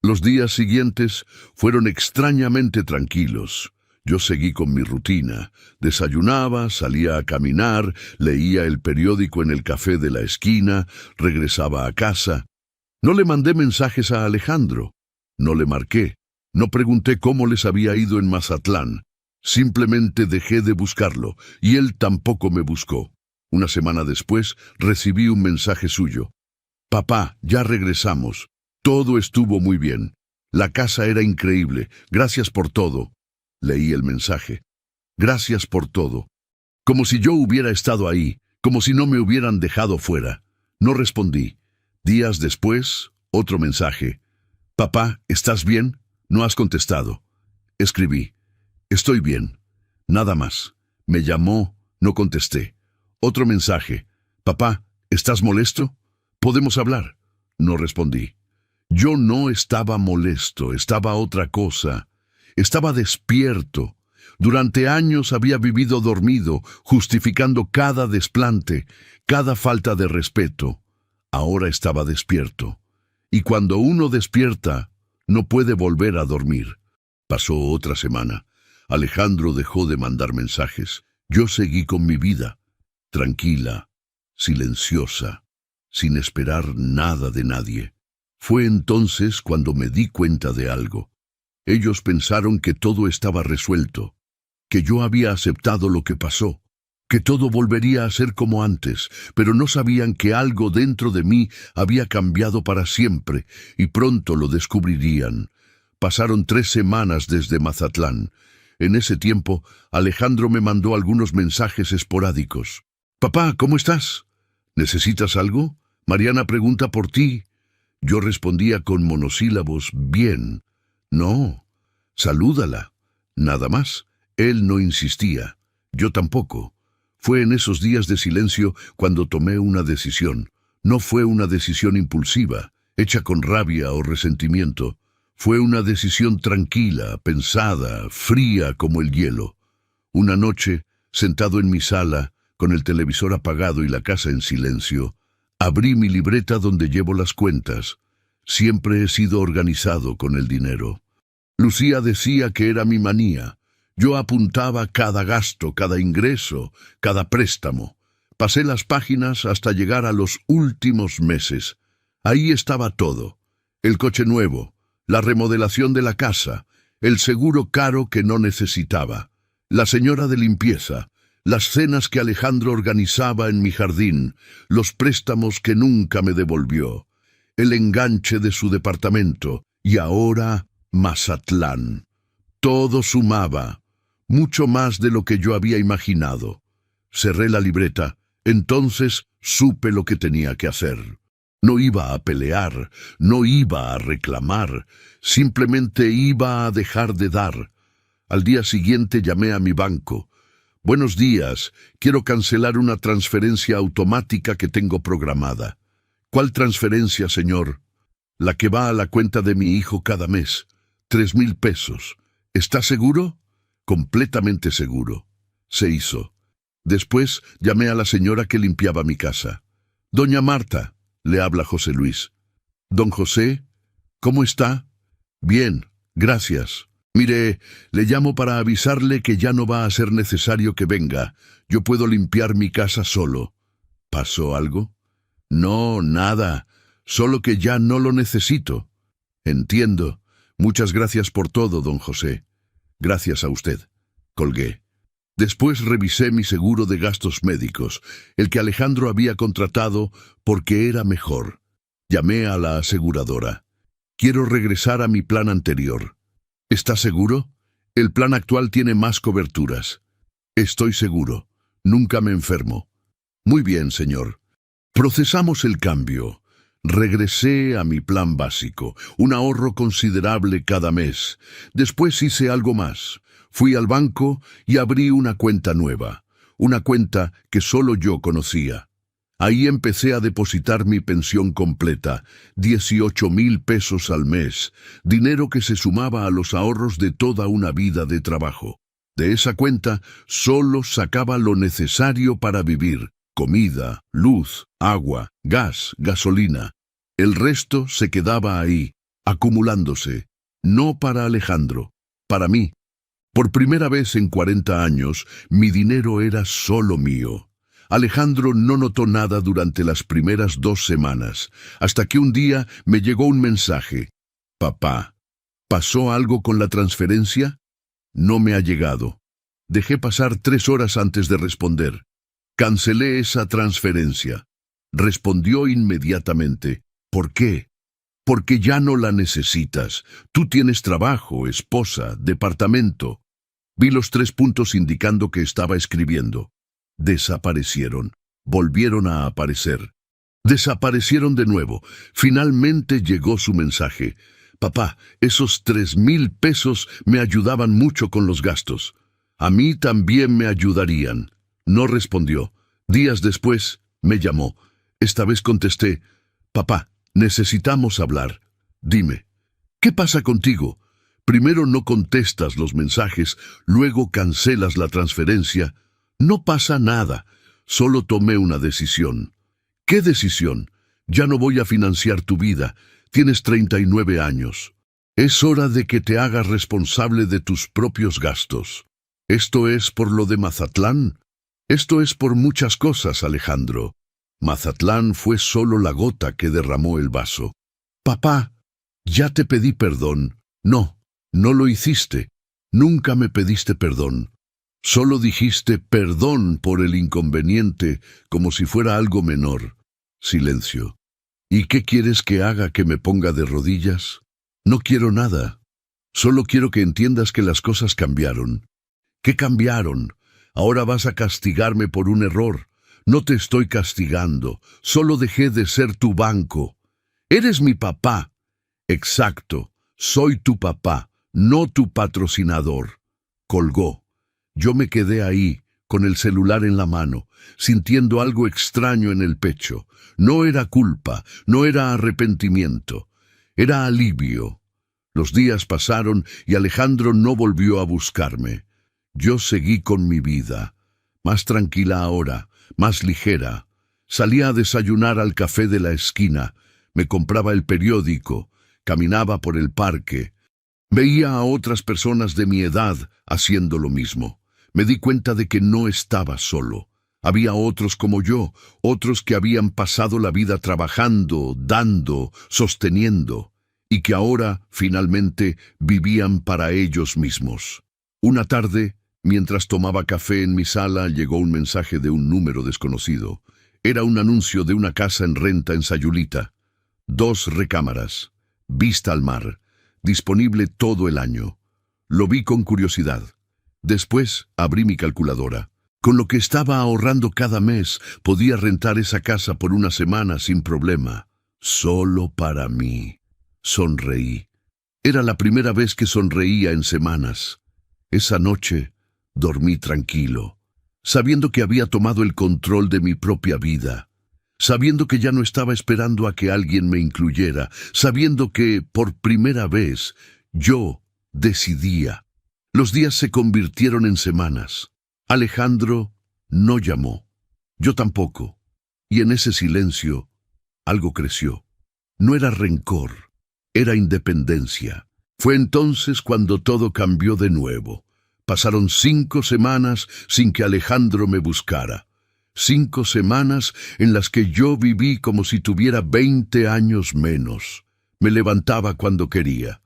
Los días siguientes fueron extrañamente tranquilos. Yo seguí con mi rutina. Desayunaba, salía a caminar, leía el periódico en el café de la esquina, regresaba a casa. No le mandé mensajes a Alejandro. No le marqué. No pregunté cómo les había ido en Mazatlán. Simplemente dejé de buscarlo, y él tampoco me buscó. Una semana después recibí un mensaje suyo. Papá, ya regresamos. Todo estuvo muy bien. La casa era increíble. Gracias por todo. Leí el mensaje. Gracias por todo. Como si yo hubiera estado ahí, como si no me hubieran dejado fuera. No respondí. Días después, otro mensaje. Papá, ¿estás bien? No has contestado. Escribí. Estoy bien. Nada más. Me llamó, no contesté. Otro mensaje. Papá, ¿estás molesto? ¿Podemos hablar? No respondí. Yo no estaba molesto, estaba otra cosa. Estaba despierto. Durante años había vivido dormido, justificando cada desplante, cada falta de respeto. Ahora estaba despierto. Y cuando uno despierta, no puede volver a dormir. Pasó otra semana. Alejandro dejó de mandar mensajes. Yo seguí con mi vida, tranquila, silenciosa, sin esperar nada de nadie. Fue entonces cuando me di cuenta de algo. Ellos pensaron que todo estaba resuelto, que yo había aceptado lo que pasó, que todo volvería a ser como antes, pero no sabían que algo dentro de mí había cambiado para siempre, y pronto lo descubrirían. Pasaron 3 semanas desde Mazatlán. En ese tiempo, Alejandro me mandó algunos mensajes esporádicos. Papá, ¿cómo estás? ¿Necesitas algo? Mariana pregunta por ti. Yo respondía con monosílabos, bien. No, salúdala. Nada más. Él no insistía. Yo tampoco. Fue en esos días de silencio cuando tomé una decisión. No fue una decisión impulsiva, hecha con rabia o resentimiento. Fue una decisión tranquila, pensada, fría como el hielo. Una noche, sentado en mi sala, con el televisor apagado y la casa en silencio, abrí mi libreta donde llevo las cuentas. Siempre he sido organizado con el dinero. Lucía decía que era mi manía. Yo apuntaba cada gasto, cada ingreso, cada préstamo. Pasé las páginas hasta llegar a los últimos meses. Ahí estaba todo. El coche nuevo, la remodelación de la casa, el seguro caro que no necesitaba, la señora de limpieza, las cenas que Alejandro organizaba en mi jardín, los préstamos que nunca me devolvió, el enganche de su departamento y ahora Mazatlán. Todo sumaba, mucho más de lo que yo había imaginado. Cerré la libreta, entonces supe lo que tenía que hacer. No iba a pelear, no iba a reclamar, simplemente iba a dejar de dar. Al día siguiente llamé a mi banco. Buenos días, quiero cancelar una transferencia automática que tengo programada. ¿Cuál transferencia, señor? La que va a la cuenta de mi hijo cada mes. 3,000 pesos. ¿Está seguro? Completamente seguro. Se hizo. Después llamé a la señora que limpiaba mi casa. Doña Marta, le habla José Luis. Don José, ¿cómo está? Bien, gracias. Mire, le llamo para avisarle que ya no va a ser necesario que venga. Yo puedo limpiar mi casa solo. ¿Pasó algo? No, nada. Solo que ya no lo necesito. Entiendo. Muchas gracias por todo, don José. Gracias a usted. Colgué. Después revisé mi seguro de gastos médicos, el que Alejandro había contratado porque era mejor. Llamé a la aseguradora. Quiero regresar a mi plan anterior. ¿Está seguro? El plan actual tiene más coberturas. Estoy seguro. Nunca me enfermo. Muy bien, señor. Procesamos el cambio. Regresé a mi plan básico, un ahorro considerable cada mes. Después hice algo más. Fui al banco y abrí una cuenta nueva, una cuenta que solo yo conocía. Ahí empecé a depositar mi pensión completa, 18,000 pesos al mes, dinero que se sumaba a los ahorros de toda una vida de trabajo. De esa cuenta solo sacaba lo necesario para vivir: comida, luz, agua, gas, gasolina. El resto se quedaba ahí, acumulándose, no para Alejandro, para mí. Por primera vez en 40 años, mi dinero era solo mío. Alejandro no notó nada durante las primeras 2 semanas, hasta que un día me llegó un mensaje. Papá, ¿pasó algo con la transferencia? No me ha llegado. Dejé pasar 3 horas antes de responder. Cancelé esa transferencia. Respondió inmediatamente. ¿Por qué? Porque ya no la necesitas. Tú tienes trabajo, esposa, departamento. Vi los 3 puntos indicando que estaba escribiendo. Desaparecieron. Volvieron a aparecer. Desaparecieron de nuevo. Finalmente llegó su mensaje. Papá, esos 3,000 pesos me ayudaban mucho con los gastos. A mí también me ayudarían. No respondió. Días después, me llamó. Esta vez contesté. Papá, necesitamos hablar. Dime, ¿qué pasa contigo? Primero no contestas los mensajes, luego cancelas la transferencia. No pasa nada. Solo tomé una decisión. ¿Qué decisión? Ya no voy a financiar tu vida. Tienes 39 años. Es hora de que te hagas responsable de tus propios gastos. ¿Esto es por lo de Mazatlán? Esto es por muchas cosas, Alejandro. Mazatlán fue solo la gota que derramó el vaso. Papá, ya te pedí perdón. No, no lo hiciste. Nunca me pediste perdón. Solo dijiste perdón por el inconveniente, como si fuera algo menor. Silencio. ¿Y qué quieres que haga, que me ponga de rodillas? No quiero nada. Solo quiero que entiendas que las cosas cambiaron. ¿Qué cambiaron? Ahora vas a castigarme por un error. No te estoy castigando. Solo dejé de ser tu banco. Eres mi papá. Exacto. Soy tu papá, no tu patrocinador. Colgó. Yo me quedé ahí, con el celular en la mano, sintiendo algo extraño en el pecho. No era culpa, no era arrepentimiento. Era alivio. Los días pasaron y Alejandro no volvió a buscarme. Yo seguí con mi vida, más tranquila ahora, más ligera. Salía a desayunar al café de la esquina, me compraba el periódico, caminaba por el parque. Veía a otras personas de mi edad haciendo lo mismo. Me di cuenta de que no estaba solo. Había otros como yo, otros que habían pasado la vida trabajando, dando, sosteniendo, y que ahora, finalmente, vivían para ellos mismos. Una tarde, mientras tomaba café en mi sala, llegó un mensaje de un número desconocido. Era un anuncio de una casa en renta en Sayulita. 2 recámaras, vista al mar, disponible todo el año. Lo vi con curiosidad. Después abrí mi calculadora. Con lo que estaba ahorrando cada mes, podía rentar esa casa por una semana sin problema. Solo para mí. Sonreí. Era la primera vez que sonreía en semanas. Esa noche dormí tranquilo, sabiendo que había tomado el control de mi propia vida, sabiendo que ya no estaba esperando a que alguien me incluyera, sabiendo que, por primera vez, yo decidía. Los días se convirtieron en semanas. Alejandro no llamó. Yo tampoco. Y en ese silencio, algo creció. No era rencor, era independencia. Fue entonces cuando todo cambió de nuevo. Pasaron 5 semanas sin que Alejandro me buscara. 5 semanas en las que yo viví como si tuviera 20 años menos. Me levantaba cuando quería.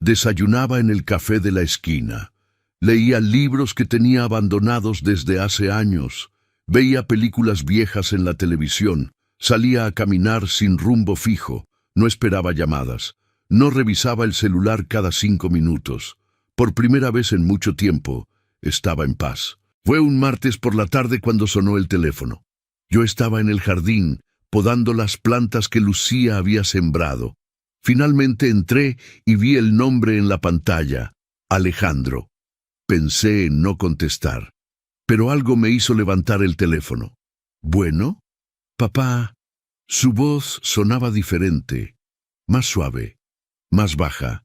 Desayunaba en el café de la esquina. Leía libros que tenía abandonados desde hace años. Veía películas viejas en la televisión. Salía a caminar sin rumbo fijo. No esperaba llamadas. No revisaba el celular cada 5 minutos. Por primera vez en mucho tiempo, estaba en paz. Fue un martes por la tarde cuando sonó el teléfono. Yo estaba en el jardín, podando las plantas que Lucía había sembrado. Finalmente entré y vi el nombre en la pantalla: Alejandro. Pensé en no contestar, pero algo me hizo levantar el teléfono. ¿Bueno? Papá, su voz sonaba diferente, más suave, más baja,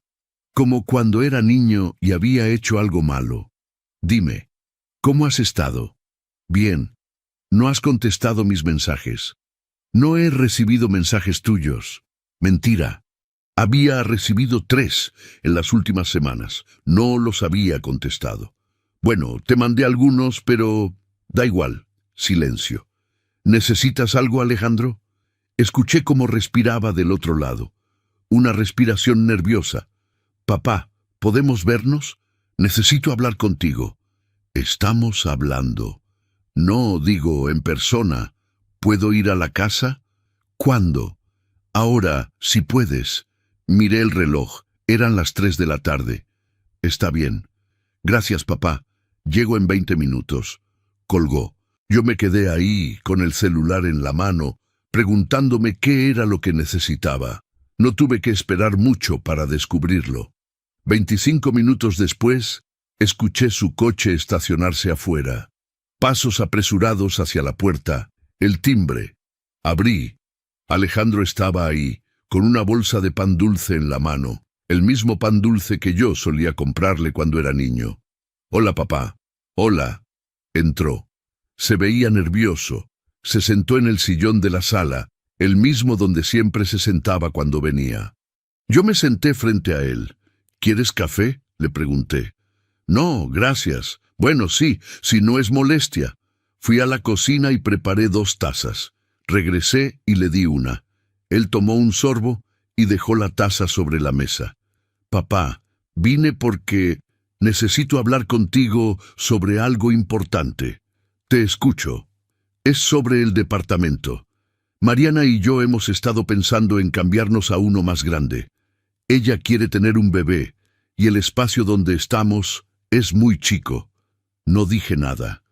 como cuando era niño y había hecho algo malo. Dime, ¿cómo has estado? Bien. No has contestado mis mensajes. No he recibido mensajes tuyos. Mentira. Había recibido 3 en las últimas semanas. No los había contestado. Bueno, te mandé algunos, pero da igual. Silencio. ¿Necesitas algo, Alejandro? Escuché cómo respiraba del otro lado. Una respiración nerviosa. Papá, ¿podemos vernos? Necesito hablar contigo. Estamos hablando. No, digo, en persona. ¿Puedo ir a la casa? ¿Cuándo? Ahora, si puedes. Miré el reloj. Eran las 3 de la tarde. Está bien. Gracias, papá. Llego en 20 minutos. Colgó. Yo me quedé ahí, con el celular en la mano, preguntándome qué era lo que necesitaba. No tuve que esperar mucho para descubrirlo. 25 minutos después, escuché su coche estacionarse afuera. Pasos apresurados hacia la puerta. El timbre. Abrí. Alejandro estaba ahí, con una bolsa de pan dulce en la mano, el mismo pan dulce que yo solía comprarle cuando era niño. Hola, papá. Hola. Entró. Se veía nervioso. Se sentó en el sillón de la sala, el mismo donde siempre se sentaba cuando venía. Yo me senté frente a él. ¿Quieres café?, le pregunté. No, gracias. Bueno, sí, si no es molestia. Fui a la cocina y preparé 2 tazas. Regresé y le di una. Él tomó un sorbo y dejó la taza sobre la mesa. Papá, vine porque necesito hablar contigo sobre algo importante. Te escucho. Es sobre el departamento. Mariana y yo hemos estado pensando en cambiarnos a uno más grande. Ella quiere tener un bebé, y el espacio donde estamos es muy chico. No dije nada.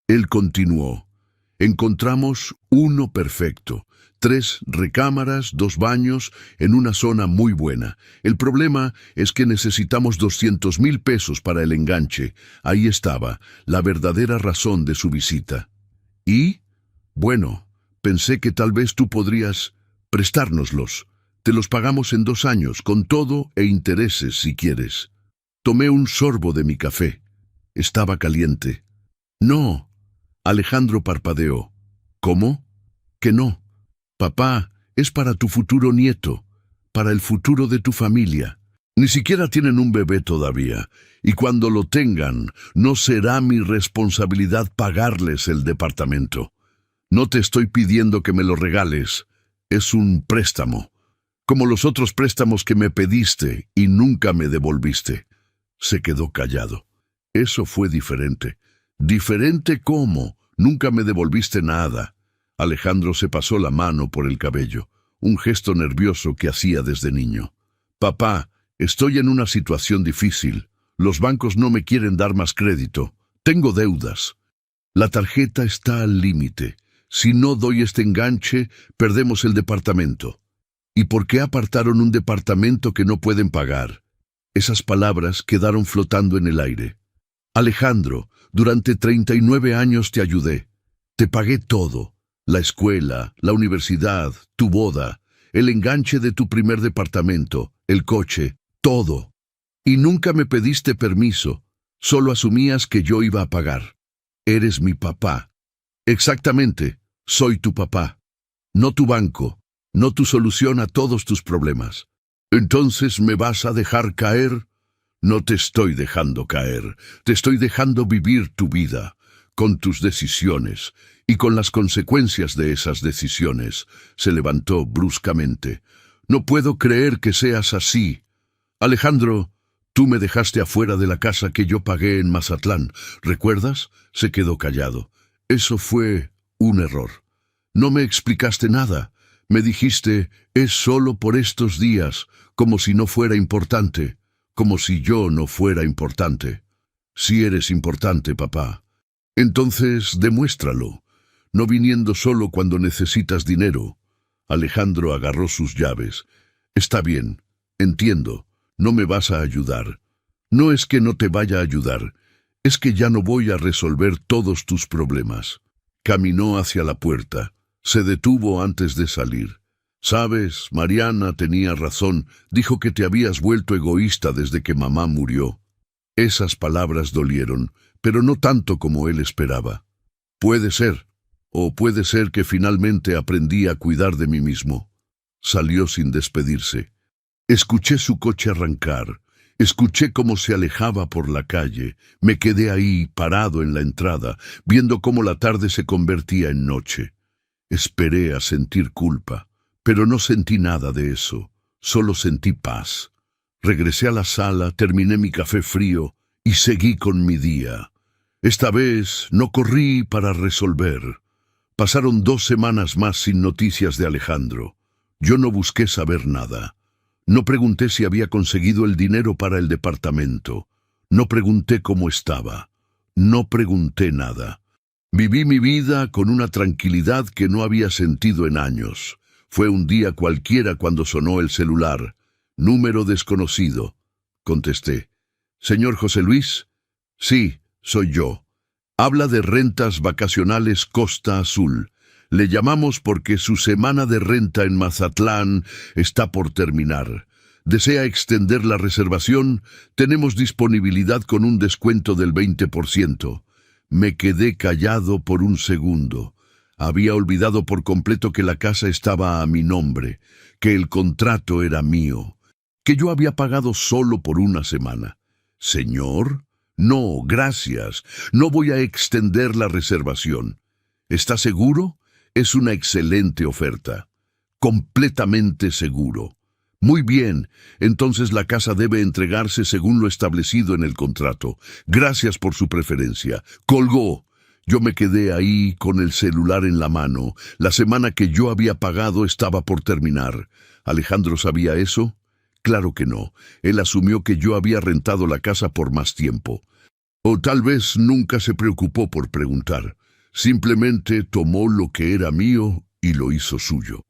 Él continuó. Encontramos uno perfecto. 3 recámaras, 2 baños, en una zona muy buena. El problema es que necesitamos 200,000 pesos para el enganche. Ahí estaba, la verdadera razón de su visita. ¿Y? Bueno, pensé que tal vez tú podrías prestárnoslos. Te los pagamos en 2 años, con todo e intereses si quieres. Tomé un sorbo de mi café. Estaba caliente. No. Alejandro parpadeó. ¿Cómo? Que no. Papá, es para tu futuro nieto, para el futuro de tu familia. Ni siquiera tienen un bebé todavía, y cuando lo tengan, no será mi responsabilidad pagarles el departamento. No te estoy pidiendo que me lo regales. Es un préstamo, como los otros préstamos que me pediste y nunca me devolviste. Se quedó callado. Eso fue diferente. ¿Diferente cómo? Nunca me devolviste nada. Alejandro se pasó la mano por el cabello, un gesto nervioso que hacía desde niño. Papá, estoy en una situación difícil. Los bancos no me quieren dar más crédito. Tengo deudas. La tarjeta está al límite. Si no doy este enganche, perdemos el departamento. ¿Y por qué apartaron un departamento que no pueden pagar? Esas palabras quedaron flotando en el aire. Alejandro, durante 39 años te ayudé. Te pagué todo. La escuela, la universidad, tu boda, el enganche de tu primer departamento, el coche, todo. Y nunca me pediste permiso. Solo asumías que yo iba a pagar. Eres mi papá. Exactamente, soy tu papá. No tu banco, no tu solución a todos tus problemas. ¿Entonces me vas a dejar caer? No te estoy dejando caer, te estoy dejando vivir tu vida, con tus decisiones y con las consecuencias de esas decisiones. Se levantó bruscamente. No puedo creer que seas así. Alejandro, tú me dejaste afuera de la casa que yo pagué en Mazatlán. ¿Recuerdas? Se quedó callado. Eso fue un error. No me explicaste nada. Me dijiste, es solo por estos días, como si no fuera importante, como si yo no fuera importante. Sí eres importante, papá. Entonces, demuéstralo, no viniendo solo cuando necesitas dinero. Alejandro agarró sus llaves. Está bien, entiendo, no me vas a ayudar. No es que no te vaya a ayudar, es que ya no voy a resolver todos tus problemas. Caminó hacia la puerta. Se detuvo antes de salir. Sabes, Mariana tenía razón, dijo que te habías vuelto egoísta desde que mamá murió. Esas palabras dolieron, pero no tanto como él esperaba. Puede ser, o puede ser que finalmente aprendí a cuidar de mí mismo. Salió sin despedirse. Escuché su coche arrancar. Escuché cómo se alejaba por la calle. Me quedé ahí, parado en la entrada, viendo cómo la tarde se convertía en noche. Esperé a sentir culpa, pero no sentí nada de eso. Solo sentí paz. Regresé a la sala, terminé mi café frío y seguí con mi día. Esta vez no corrí para resolver. Pasaron 2 semanas más sin noticias de Alejandro. Yo no busqué saber nada. No pregunté si había conseguido el dinero para el departamento. No pregunté cómo estaba. No pregunté nada. Viví mi vida con una tranquilidad que no había sentido en años. Fue un día cualquiera cuando sonó el celular. Número desconocido. Contesté. ¿Señor José Luis? Sí, soy yo. Habla de rentas vacacionales Costa Azul. Le llamamos porque su semana de renta en Mazatlán está por terminar. ¿Desea extender la reservación? Tenemos disponibilidad con un descuento del 20%. Me quedé callado por un segundo. Había olvidado por completo que la casa estaba a mi nombre, que el contrato era mío, que yo había pagado solo por una semana. ¿Señor? No, gracias. No voy a extender la reservación. ¿Está seguro? Es una excelente oferta. Completamente seguro. Muy bien, entonces la casa debe entregarse según lo establecido en el contrato. Gracias por su preferencia. Colgó. Yo me quedé ahí con el celular en la mano. La semana que yo había pagado estaba por terminar. ¿Alejandro sabía eso? Claro que no. Él asumió que yo había rentado la casa por más tiempo. O tal vez nunca se preocupó por preguntar. Simplemente tomó lo que era mío y lo hizo suyo.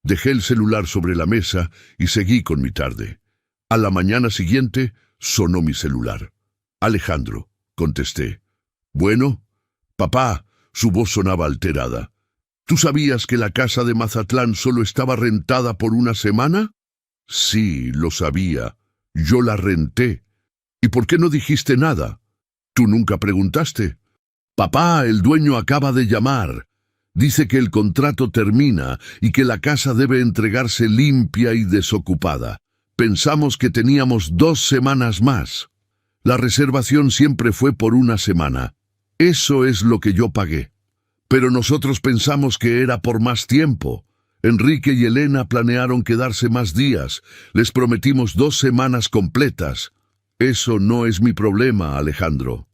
Dejé el celular sobre la mesa y seguí con mi tarde. A la mañana siguiente sonó mi celular. Alejandro, contesté. Bueno, papá, su voz sonaba alterada. ¿Tú sabías que la casa de Mazatlán solo estaba rentada por una semana? Sí, lo sabía. Yo la renté. ¿Y por qué no dijiste nada? ¿Tú nunca preguntaste? Papá, el dueño acaba de llamar. Dice que el contrato termina y que la casa debe entregarse limpia y desocupada. Pensamos que teníamos 2 semanas más. La reservación siempre fue por una semana. Eso es lo que yo pagué. Pero nosotros pensamos que era por más tiempo. Enrique y Elena planearon quedarse más días. Les prometimos 2 semanas completas. Eso no es mi problema, Alejandro.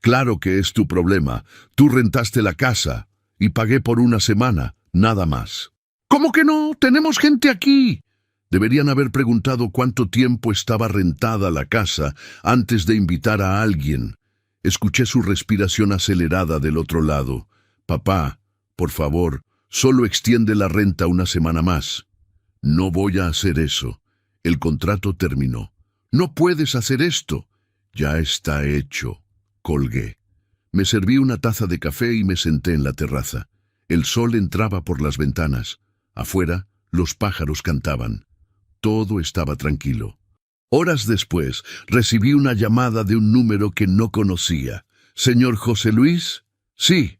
Claro que es tu problema. Tú rentaste la casa y pagué por una semana, nada más. ¿Cómo que no? Tenemos gente aquí. Deberían haber preguntado cuánto tiempo estaba rentada la casa antes de invitar a alguien. Escuché su respiración acelerada del otro lado. Papá, por favor, solo extiende la renta una semana más. No voy a hacer eso. El contrato terminó. No puedes hacer esto. Ya está hecho. Colgué. Me serví una taza de café y me senté en la terraza. El sol entraba por las ventanas. Afuera, los pájaros cantaban. Todo estaba tranquilo. Horas después, recibí una llamada de un número que no conocía. ¿Señor José Luis? Sí.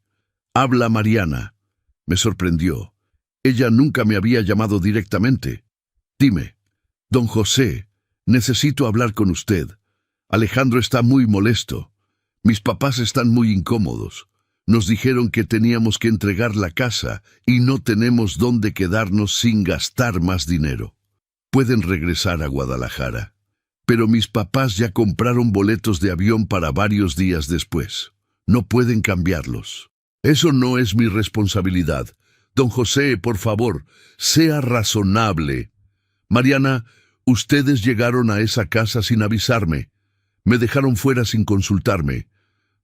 Habla Mariana. Me sorprendió. Ella nunca me había llamado directamente. Dime. Don José, necesito hablar con usted. Alejandro está muy molesto. Mis papás están muy incómodos. Nos dijeron que teníamos que entregar la casa y no tenemos dónde quedarnos sin gastar más dinero. Pueden regresar a Guadalajara. Pero mis papás ya compraron boletos de avión para varios días después. No pueden cambiarlos. Eso no es mi responsabilidad. Don José, por favor, sea razonable. Mariana, ustedes llegaron a esa casa sin avisarme. Me dejaron fuera sin consultarme.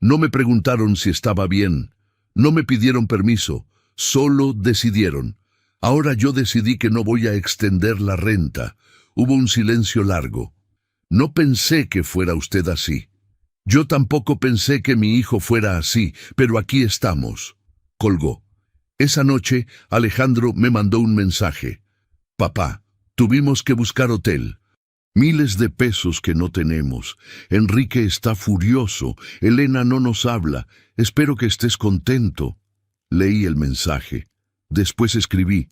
No me preguntaron si estaba bien. No me pidieron permiso. Solo decidieron. Ahora yo decidí que no voy a extender la renta. Hubo un silencio largo. No pensé que fuera usted así. Yo tampoco pensé que mi hijo fuera así, pero aquí estamos. Colgó. Esa noche, Alejandro me mandó un mensaje. Papá, tuvimos que buscar hotel. Miles de pesos que no tenemos. Enrique está furioso. Elena no nos habla. Espero que estés contento. Leí el mensaje. Después escribí: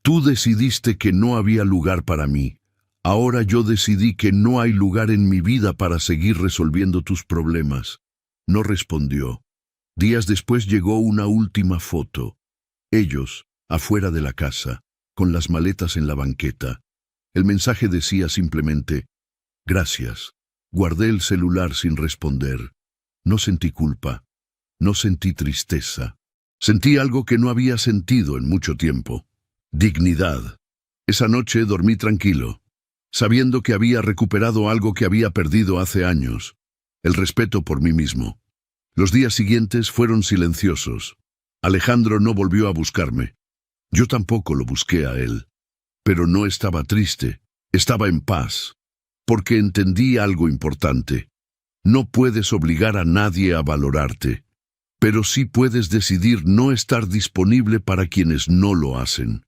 tú decidiste que no había lugar para mí. Ahora yo decidí que no hay lugar en mi vida para seguir resolviendo tus problemas. No respondió. Días después llegó una última foto. Ellos, afuera de la casa, con las maletas en la banqueta. El mensaje decía simplemente: gracias. Guardé el celular sin responder. No sentí culpa. No sentí tristeza. Sentí algo que no había sentido en mucho tiempo. Dignidad. Esa noche dormí tranquilo, sabiendo que había recuperado algo que había perdido hace años: el respeto por mí mismo. Los días siguientes fueron silenciosos. Alejandro no volvió a buscarme. Yo tampoco lo busqué a él. Pero no estaba triste, estaba en paz, porque entendí algo importante. No puedes obligar a nadie a valorarte, pero sí puedes decidir no estar disponible para quienes no lo hacen.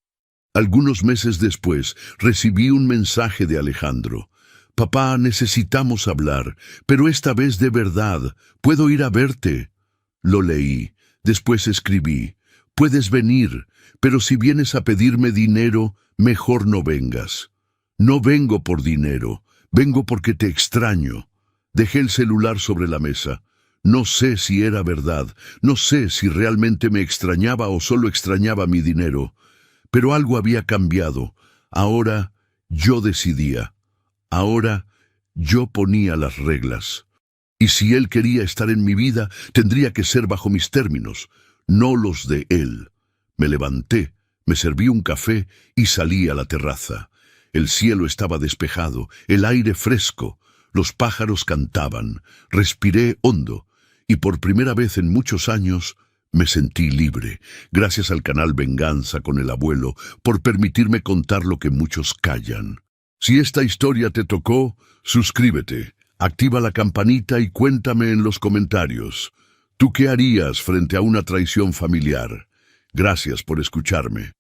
Algunos meses después, recibí un mensaje de Alejandro. Papá, necesitamos hablar, pero esta vez de verdad. ¿Puedo ir a verte? Lo leí. Después escribí: puedes venir, pero si vienes a pedirme dinero, mejor no vengas. No vengo por dinero, vengo porque te extraño. Dejé el celular sobre la mesa. No sé si era verdad, no sé si realmente me extrañaba o solo extrañaba mi dinero. Pero algo había cambiado. Ahora yo decidía. Ahora yo ponía las reglas. Y si él quería estar en mi vida, tendría que ser bajo mis términos, no los de él. Me levanté, me serví un café y salí a la terraza. El cielo estaba despejado, el aire fresco, los pájaros cantaban. Respiré hondo y por primera vez en muchos años me sentí libre, gracias al canal Venganza con el Abuelo, por permitirme contar lo que muchos callan. Si esta historia te tocó, suscríbete, activa la campanita y cuéntame en los comentarios. ¿Tú qué harías frente a una traición familiar? Gracias por escucharme.